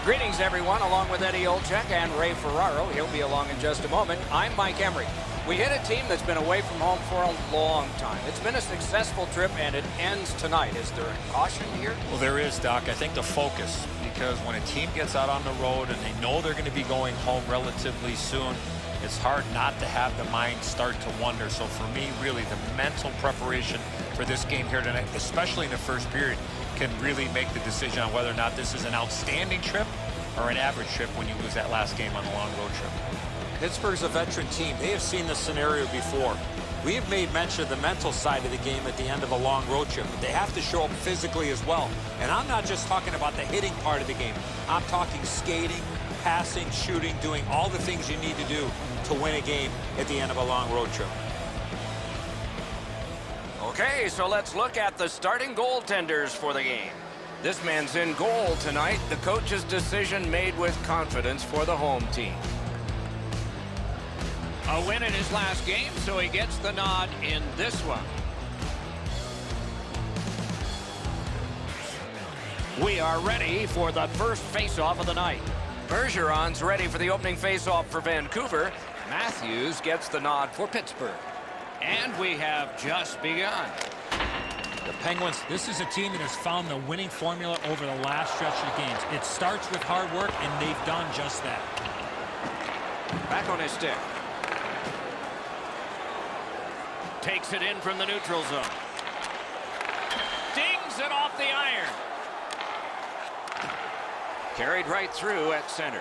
Greetings, everyone, along with Eddie Olczyk and Ray Ferraro. He'll be along in just a moment. I'm Mike Emery. We hit a team that's been away from home for a long time. It's been a successful trip, and it ends tonight. Is there a caution here? Well, there is, Doc. I think the focus, because when a team gets out on the road and they know they're going to be going home relatively soon, it's hard not to have the mind start to wonder. So for me, really, the mental preparation for this game here tonight, especially in the first period, can really make the decision on whether or not this is an outstanding trip or an average trip when you lose that last game on a long road trip. Pittsburgh's a veteran team. They have seen this scenario before. We have made mention of the mental side of the game at the end of a long road trip, but they have to show up physically as well. And I'm not just talking about the hitting part of the game. I'm talking skating, passing, shooting, doing all the things you need to do to win a game at the end of a long road trip. Okay, so let's look at the starting goaltenders for the game. This man's in goal tonight. The coach's decision made with confidence for the home team. A win in his last game, so he gets the nod in this one. We are ready for the first face-off of the night. Bergeron's ready for the opening face-off for Vancouver. Matthews gets the nod for Pittsburgh. And we have just begun. The Penguins, this is a team that has found the winning formula over the last stretch of games. It starts with hard work, and they've done just that. Back on his stick. Takes it in from the neutral zone. Dings it off the iron. Carried right through at center.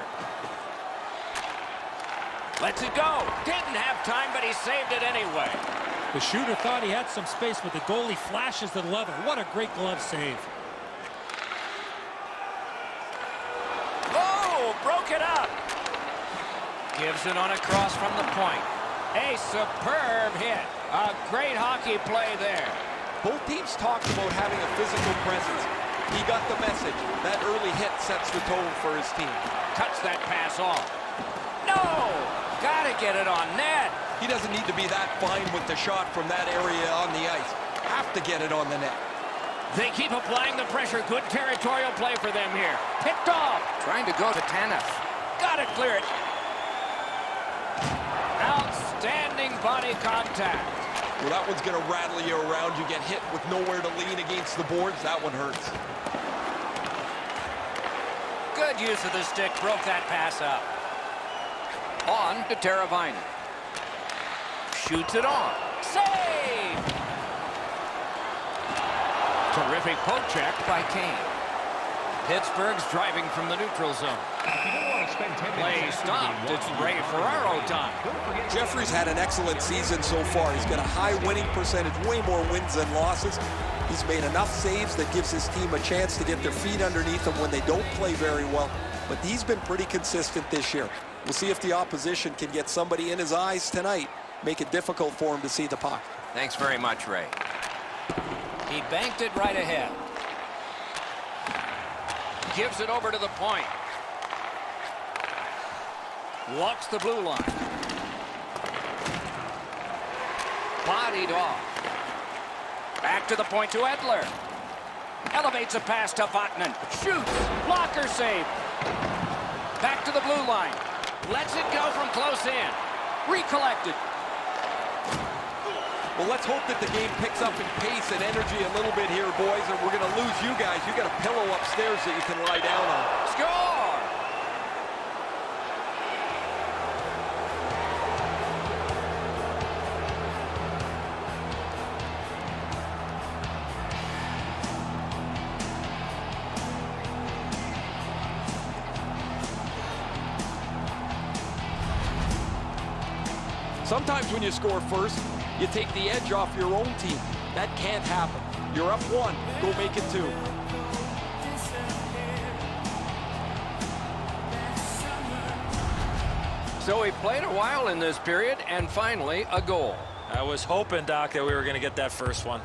Lets it go. Didn't have time, but he saved it anyway. The shooter thought he had some space, but the goalie flashes the leather. What a great glove save. Oh, broke it up. Gives it on a cross from the point. A superb hit. A great hockey play there. Both teams talked about having a physical presence. He got the message. That early hit sets the tone for his team. Cuts that pass off. No! Gotta get it on net. He doesn't need to be that fine with the shot from that area on the ice. Have to get it on the net. They keep applying the pressure. Good territorial play for them here. Picked off. Trying to go to Tanev. Gotta clear it. Outstanding body contact. Well, that one's going to rattle you around. You get hit with nowhere to lean against the boards. That one hurts. Good use of the stick. Broke that pass up. On to Teravainen. Shoots it on. Save! Terrific poke check by Kane. Pittsburgh's driving from the neutral zone. Play stopped. It's Ray Ferraro time. Jeffrey's had an excellent season so far. He's got a high winning percentage, way more wins than losses. He's made enough saves that gives his team a chance to get their feet underneath them when they don't play very well. But he's been pretty consistent this year. We'll see if the opposition can get somebody in his eyes tonight, make it difficult for him to see the puck. Thanks very much, Ray. He banked it right ahead. Gives it over to the point. Walks the blue line. Bodied off. Back to the point to Edler. Elevates a pass to Vatanen. Shoots. Blocker save. Back to the blue line. Lets it go from close in. Recollected. Well, let's hope that the game picks up in pace and energy a little bit here, boys, and we're going to lose you guys. You got a pillow upstairs that you can lie down on. Score! Sometimes when you score first, you take the edge off your own team. That can't happen. You're up one, go make it two. So he played a while in this period, and finally a goal. I was hoping, Doc, that we were going to get that first one.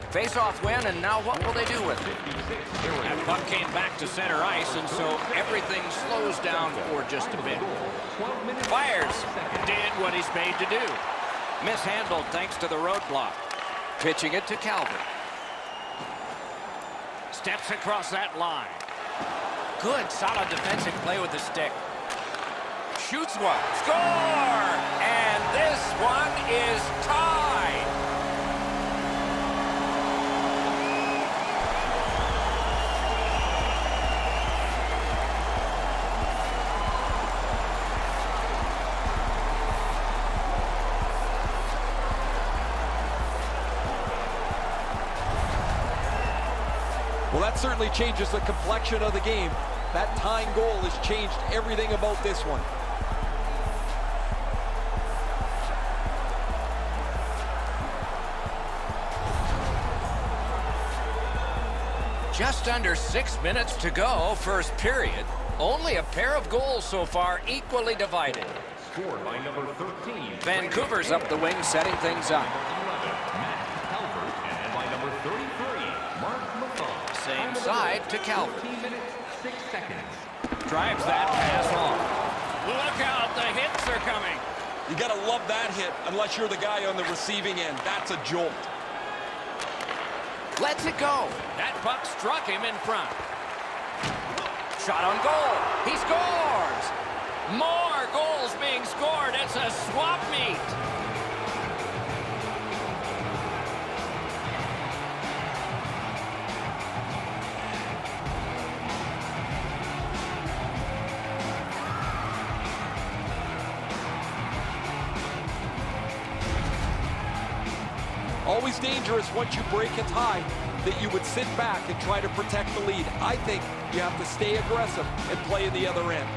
Face-off win, and now what will they do with it? That puck came back to center ice, and so everything slows down for just a bit. Fires. Did what he's made to do. Mishandled thanks to the roadblock. Pitching it to Calvert. Steps across that line. Good, solid defensive play with the stick. Shoots one. Score! And this one is tied. Well, that certainly changes the complexion of the game. That tying goal has changed everything about this one. Just under 6 minutes to go, first period. Only a pair of goals so far, equally divided. Scored by number 13. Vancouver's up the wing, setting things up. 11, Matt Calvert, and by number 33, Mark Mathon. Same side to Calvert. 13 minutes, 6 seconds. Drives that pass on. Look out, the hits are coming. You got to love that hit unless you're the guy on the receiving end. That's a jolt. Lets it go. That puck struck him in front. Shot on goal. He scores. More goals being scored. It's a swap meet. Always dangerous once you break a tie that you would sit back and try to protect the lead. I think you have to stay aggressive and play in the other end.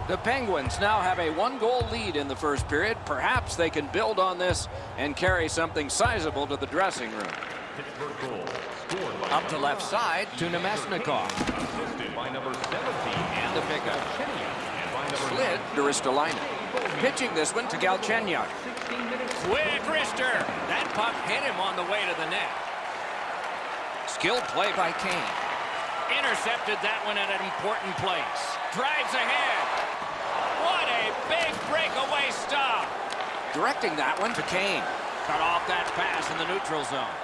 The Penguins now have a 1-goal lead in the first period. Perhaps they can build on this and carry something sizable to the dressing room. Pittsburgh goal. Scored by Up to left side to Nemesnikov. assisted by number 17. And the pickup. And by number Slid to Ristolainen. Pitching this one to Galchenyuk. 16 minutes. Quick wrister. That puck hit him on the way to the net. Skilled play by Kane. Intercepted that one at an important place. Drives ahead. What a big breakaway stop. Directing that one to Kane. Cut off that pass in the neutral zone.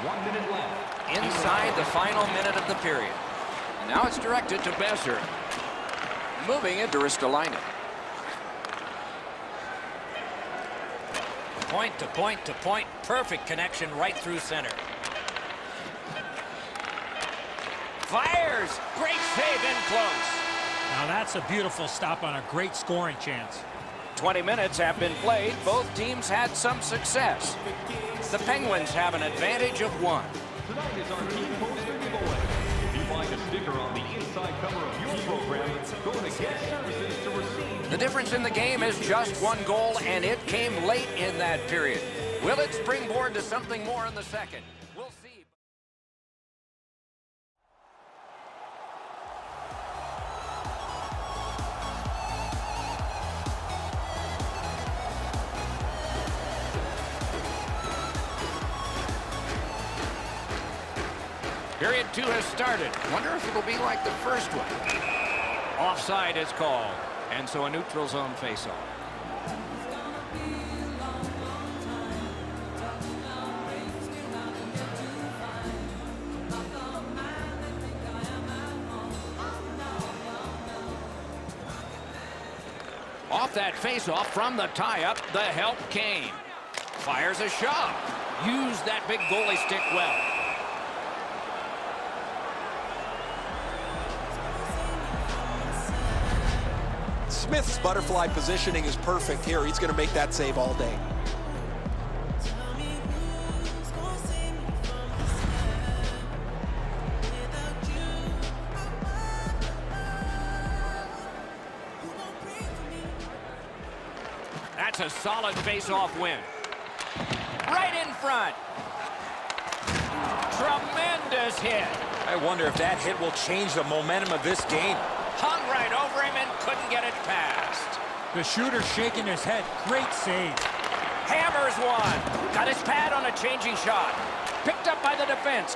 1 minute left. Inside the final minute of the period. And now it's directed to Besser. Moving it to Ristolainen. Point to point to point. Perfect connection right through center. Fires. Great save in close. Now that's a beautiful stop on a great scoring chance. 20 minutes have been played. Both teams had some success. The Penguins have an advantage of 1. Tonight is our team poster giveaway. If you find a sticker on the inside cover of your program, go to Get Services to receive. The difference in the game is just 1 goal, and it came late in that period. Will it springboard to something more in the second? We'll see. Period 2 has started. Wonder if it'll be like the first one. Offside is called, and so a neutral zone faceoff. Off that faceoff from the tie-up, the help came. Fires a shot. Used that big goalie stick well. Smith's butterfly positioning is perfect here. He's going to make that save all day. That's a solid face-off win. Right in front. Tremendous hit. I wonder if that hit will change the momentum of this game. Hung right over him and couldn't get it past. The shooter shaking his head. Great save. Hammers one. Got his pad on a changing shot. Picked up by the defense.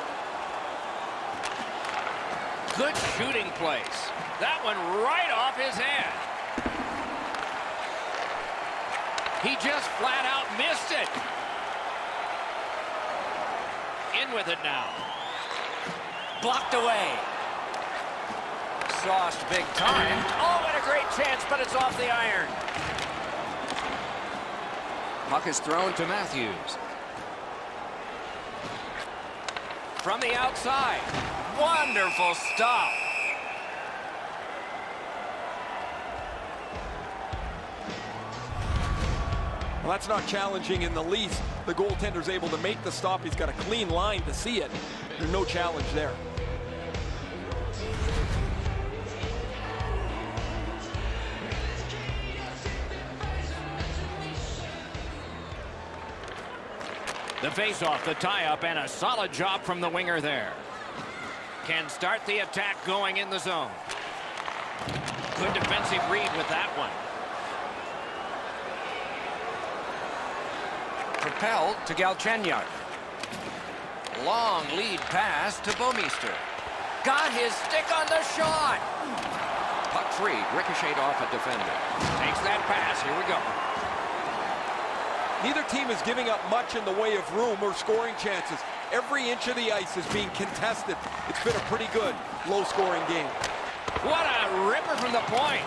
Good shooting place. That one right off his head. He just flat out missed it. In with it now. Blocked away. Sauced big time. Oh, what a great chance, but it's off the iron. Puck is thrown to Matthews. From the outside. Wonderful stop. Well, that's not challenging in the least. The goaltender's able to make the stop. He's got a clean line to see it. There's no challenge there. The face-off, the tie-up, and a solid job from the winger there. Can start the attack going in the zone. Good defensive read with that one. Propelled to Galchenyuk. Long lead pass to Bouwmeester. Got his stick on the shot. Puck free, ricocheted off a defender. Takes that pass, here we go. Neither team is giving up much in the way of room or scoring chances. Every inch of the ice is being contested. It's been a pretty good, low-scoring game. What a ripper from the point.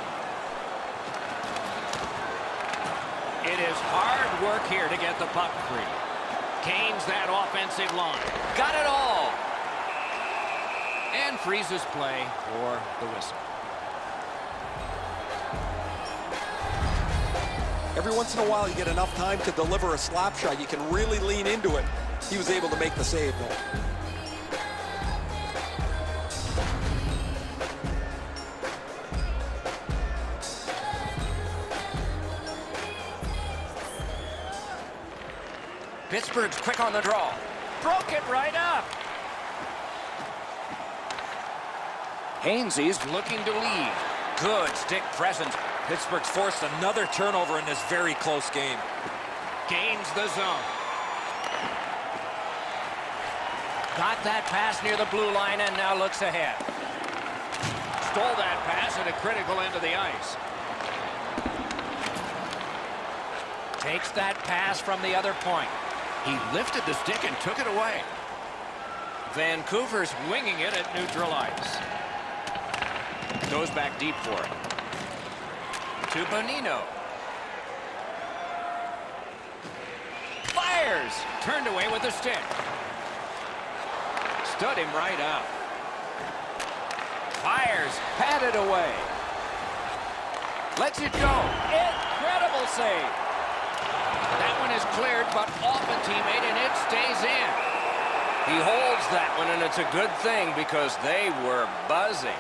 It is hard work here to get the puck free. Gains that offensive line. Got it all. And freezes play for the whistle. Every once in a while, you get enough time to deliver a slap shot. You can really lean into it. He was able to make the save, though. Pittsburgh's quick on the draw. Broke it right up. Hainsey's looking to lead. Good stick presence. Pittsburgh's forced another turnover in this very close game. Gains the zone. Got that pass near the blue line and now looks ahead. Stole that pass at a critical end of the ice. Takes that pass from the other point. He lifted the stick and took it away. Vancouver's winging it at neutral ice. Goes back deep for it. To Bonino. Fires! Turned away with the stick. Stood him right up. Fires. Patted away. Lets it go. Incredible save. That one is cleared, but off a teammate, and it stays in. He holds that one, and it's a good thing because they were buzzing.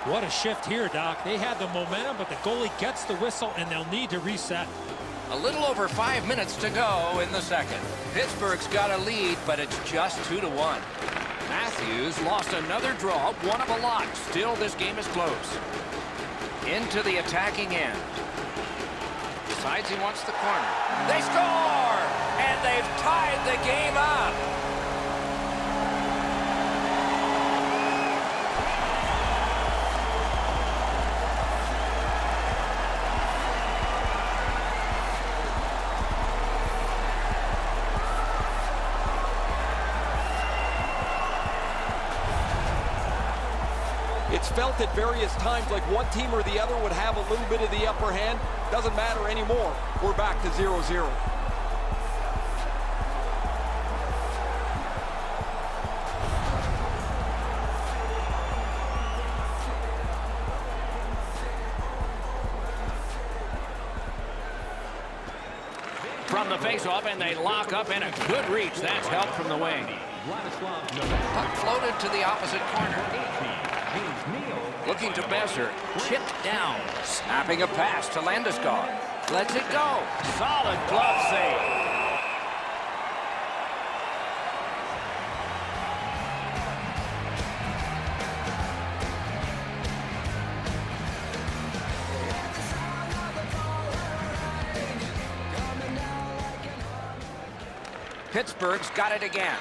What a shift here, Doc. They had the momentum, but the goalie gets the whistle, and they'll need to reset. A little over 5 minutes to go in the second. Pittsburgh's got a lead, but it's just 2-1. Matthews lost another draw, one of a lot. Still, this game is close. Into the attacking end. Decides he wants the corner. They score! And they've tied the game up. It's felt at various times like one team or the other would have a little bit of the upper hand. Doesn't matter anymore. We're back to 0-0. From the face-off, and they lock up, and a good reach. That's help from the wing. Puck floated to the opposite corner. Looking to Besser. Chipped down. Snapping a pass to Landeskog. Lets it go. Solid glove save. Pittsburgh's got it again.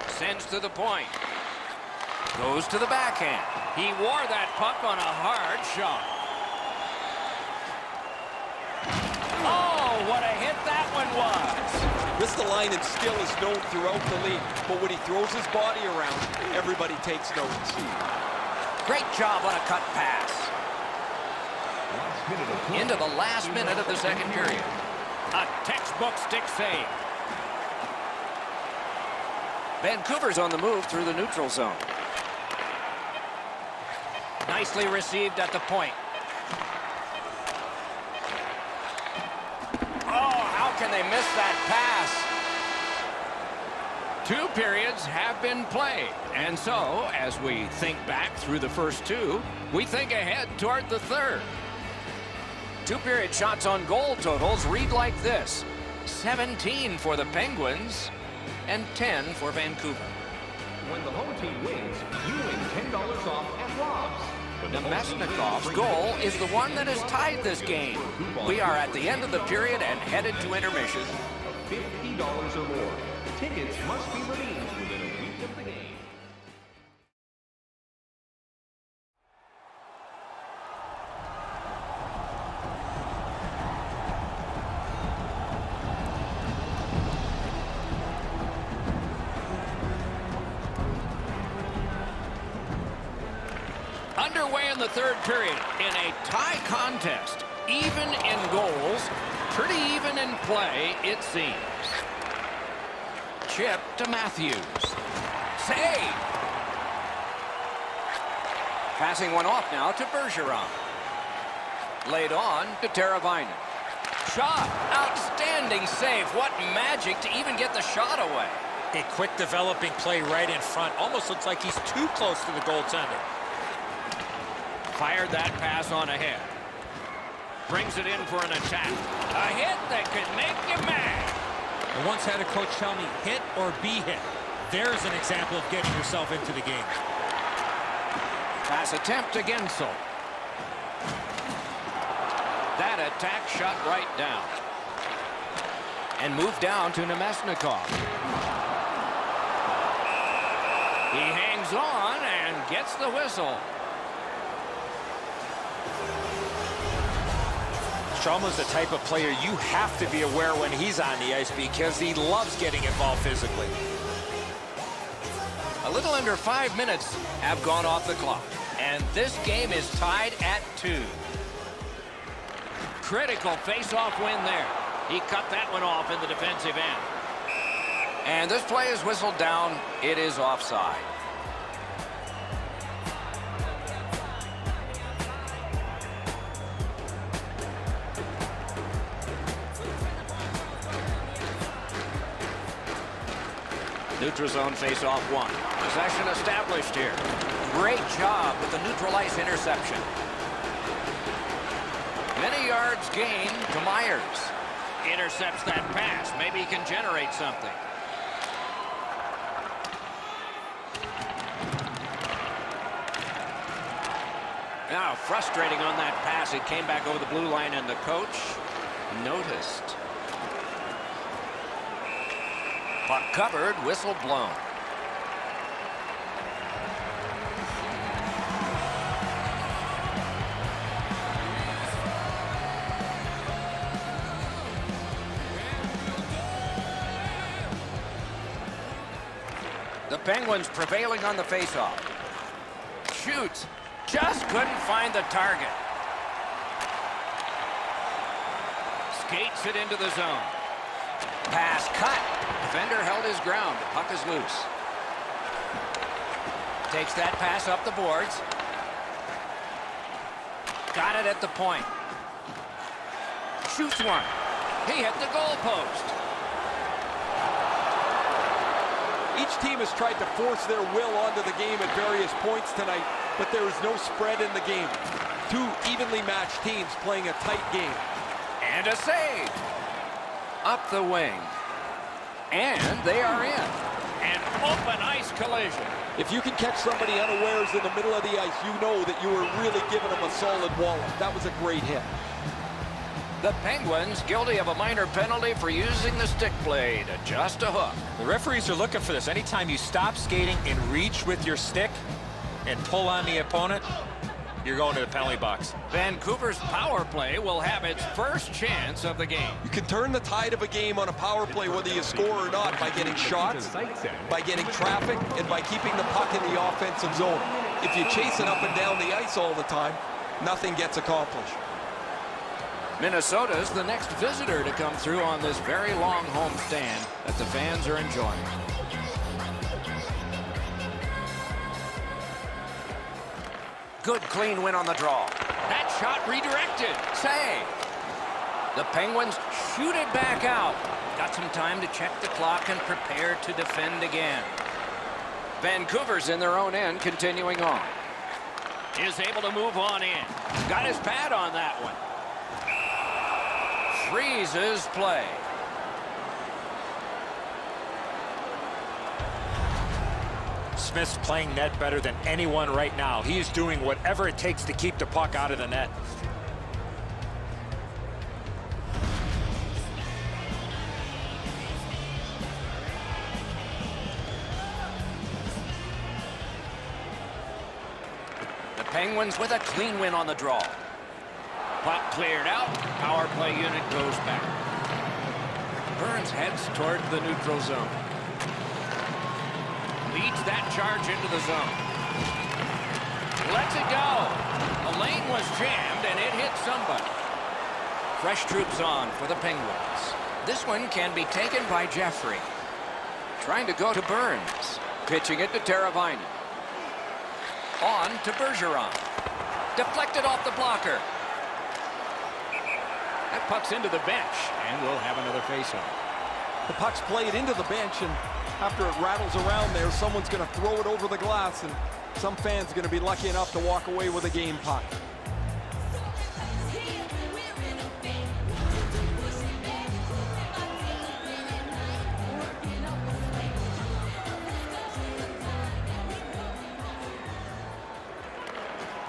Sends to the point. Goes to the backhand. He wore that puck on a hard shot. Oh, what a hit that one was. This line and skill is known throughout the league, but when he throws his body around, everybody takes notice. Great job on a cut pass. Last minute of play. Into the last minute of the second period. A textbook stick save. Vancouver's on the move through the neutral zone. Nicely received at the point. Oh, how can they miss that pass? 2 periods have been played. And so, as we think back through the first 2, we think ahead toward the third. 2-period shots on goal totals read like this: 17 for the Penguins and 10 for Vancouver. When the home team wins, you win $10 off at Rob's. When the home team Nemesnikov's wins, goal is the one that has tied this game. We are at the end of the period and headed to intermission. $50 or more. Tickets must be redeemed within a week of the game. Underway in the third period in a tie contest. Even in goals, pretty even in play, it seems. Chip to Matthews. Save! Passing one off now to Bergeron. Laid on to Teravainen. Shot! Outstanding save. What magic to even get the shot away. A quick developing play right in front. Almost looks like he's too close to the goaltender. Fired that pass on ahead. Brings it in for an attack. A hit that could make you mad. I once had a coach tell me, hit or be hit. There's an example of getting yourself into the game. Pass attempt to Gensel. That attack shut right down. And moved down to Nemesnikov. He hangs on and gets the whistle. Stralman's the type of player you have to be aware when he's on the ice because he loves getting involved physically. A little under 5 minutes have gone off the clock. And this game is tied at 2. Critical face-off win there. He cut that one off in the defensive end. And this play is whistled down. It is offside. Neutral zone face-off 1. Possession established here. Great job with the neutral ice interception. Many yards gained to Myers. Intercepts that pass. Maybe he can generate something. Now frustrating on that pass. It came back over the blue line and the coach noticed. Puck covered, whistle blown. The Penguins prevailing on the faceoff. Shoots. Just couldn't find the target. Skates it into the zone. Pass cut. Defender held his ground. The puck is loose. Takes that pass up the boards. Got it at the point. Shoots one. He hit the goal post. Each team has tried to force their will onto the game at various points tonight, but there is no spread in the game. 2 evenly matched teams playing a tight game. And a save. Up the wing. And they are in. An open ice collision. If you can catch somebody unawares in the middle of the ice, you know that you were really giving them a solid wallop. That was a great hit. The Penguins guilty of a minor penalty for using the stick blade. Just a hook. The referees are looking for this. Anytime you stop skating and reach with your stick and pull on the opponent, you're going to the penalty box. Vancouver's power play will have its first chance of the game. You can turn the tide of a game on a power play whether you score or not by getting shots, by getting traffic, and by keeping the puck in the offensive zone. If you chase it up and down the ice all the time, nothing gets accomplished. Minnesota's the next visitor to come through on this very long homestand that the fans are enjoying. Good clean win on the draw. That shot redirected. Save. The Penguins shoot it back out. Got some time to check the clock and prepare to defend again. Vancouver's in their own end, continuing on. Is able to move on in. Got his pad on that one. Freezes play. Smith's playing net better than anyone right now. He's doing whatever it takes to keep the puck out of the net. The Penguins with a clean win on the draw. Puck cleared out. Power play unit goes back. Burns heads toward the neutral zone. Leads that charge into the zone. Lets it go. The lane was jammed and it hit somebody. Fresh troops on for the Penguins. This one can be taken by Jeffrey. Trying to go to Burns. Pitching it to Teravainen. On to Bergeron. Deflected off the blocker. That puck's into the bench and we'll have another faceoff. The puck's played into the bench, and after it rattles around there, someone's going to throw it over the glass, and some fans are going to be lucky enough to walk away with a game puck.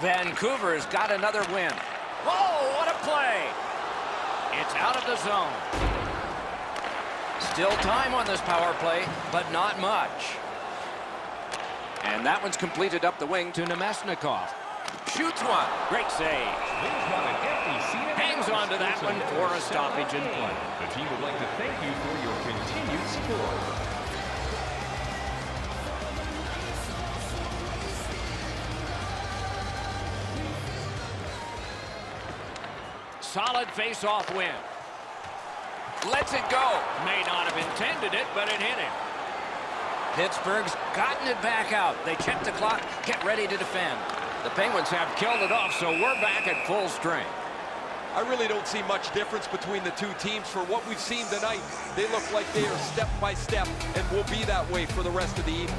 Vancouver's got another win. Oh, what a play! It's out of the zone. Still time on this power play, but not much. And that one's completed up the wing to Nemesnikov. Shoots one. Great save. Hangs on to that one for a stoppage in play. The team would like to thank you for your continued support. Solid face-off win. Lets it go. May not have intended it, but it hit him. Pittsburgh's gotten it back out. They check the clock, get ready to defend. The Penguins have killed it off, so we're back at full strength. I really don't see much difference between the two teams. For what we've seen tonight, they look like they are step by step and will be that way for the rest of the evening.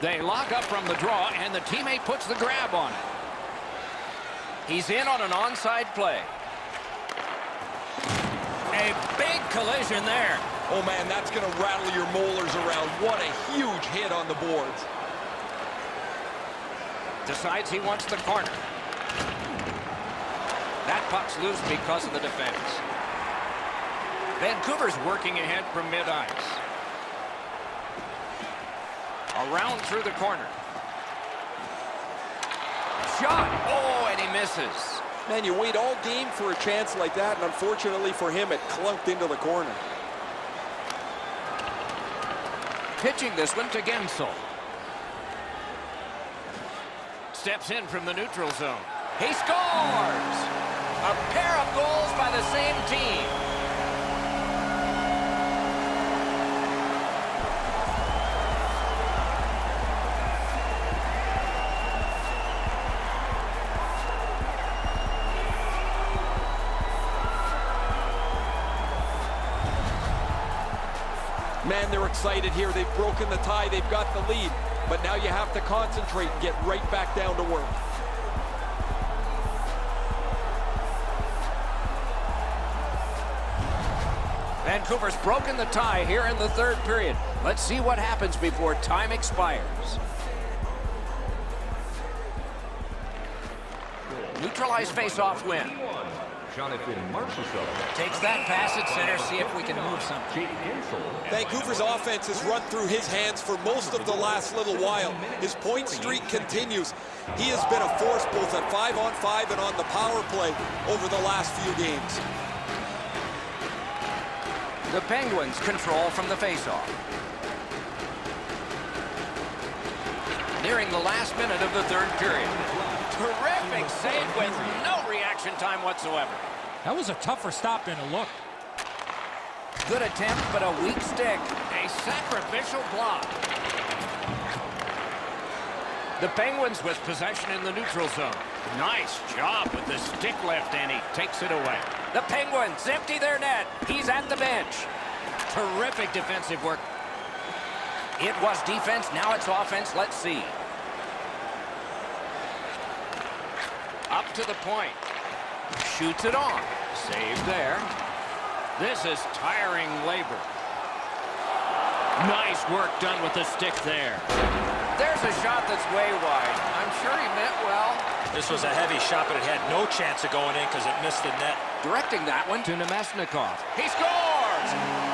They lock up from the draw, and the teammate puts the grab on it. He's in on an onside play. A big collision there. Oh, man, that's going to rattle your molars around. What a huge hit on the boards. Decides he wants the corner. That puck's loose because of the defense. Vancouver's working ahead from mid-ice. Around through the corner. Shot. Oh, and he misses. Man, you wait all game for a chance like that, and unfortunately for him, it clunked into the corner. Pitching this one to Gensel. Steps in from the neutral zone. He scores! A pair of goals by the same team. Man, they're excited here. They've broken the tie. They've got the lead. But now you have to concentrate and get right back down to work. Vancouver's broken the tie here in the third period. Let's see what happens before time expires. Neutralized face-off win. Jonathan Marchessault. Takes that pass at center, see if we can move something. Jake Gensel. Vancouver's offense has run through his hands for most of the last little while. His point streak continues. He has been a force both at 5-on-5 and on the power play over the last few games. The Penguins control from the faceoff. Nearing the last minute of the third period. Terrific save with no reaction time whatsoever. That was a tougher stop than it looked. Good attempt, but a weak stick. A sacrificial block. The Penguins with possession in the neutral zone. Nice job with the stick lift, and he takes it away. The Penguins empty their net. He's at the bench. Terrific defensive work. It was defense, now it's offense. Let's see. Up to the point. Shoots it on. Save there. This is tiring labor. Nice work done with the stick there. There's a shot that's way wide. I'm sure he meant well. This was a heavy shot, but it had no chance of going in because it missed the net. Directing that one to Nemesnikov. He scores!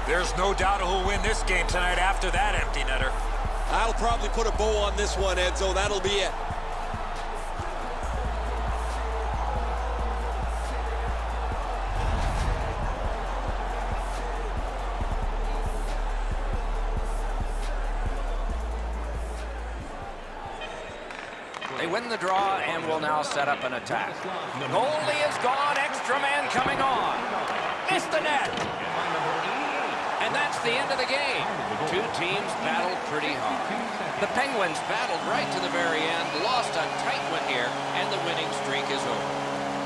There's no doubt who'll win this game tonight after that empty netter. I'll probably put a bow on this one, Edzo. That'll be it. They win the draw and will now set up an attack. The goalie is gone. Extra man coming on. Missed the net. And that's the end of the game. Two teams battled pretty hard. The Penguins battled right to the very end, lost a tight one here, and the winning streak is over.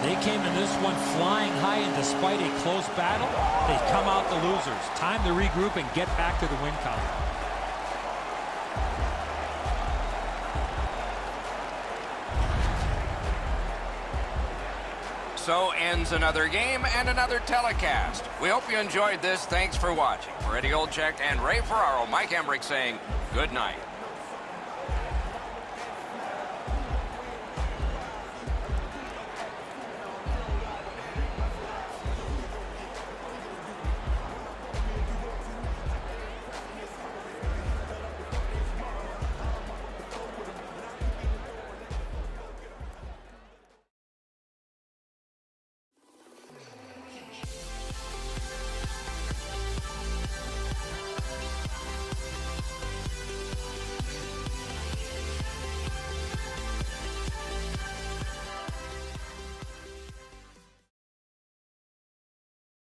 They came in this one flying high, and despite a close battle, they come out the losers. Time to regroup and get back to the win column. So ends another game and another telecast. We hope you enjoyed this. Thanks for watching. For Eddie Olczyk and Ray Ferraro, Mike Emmerich saying good night.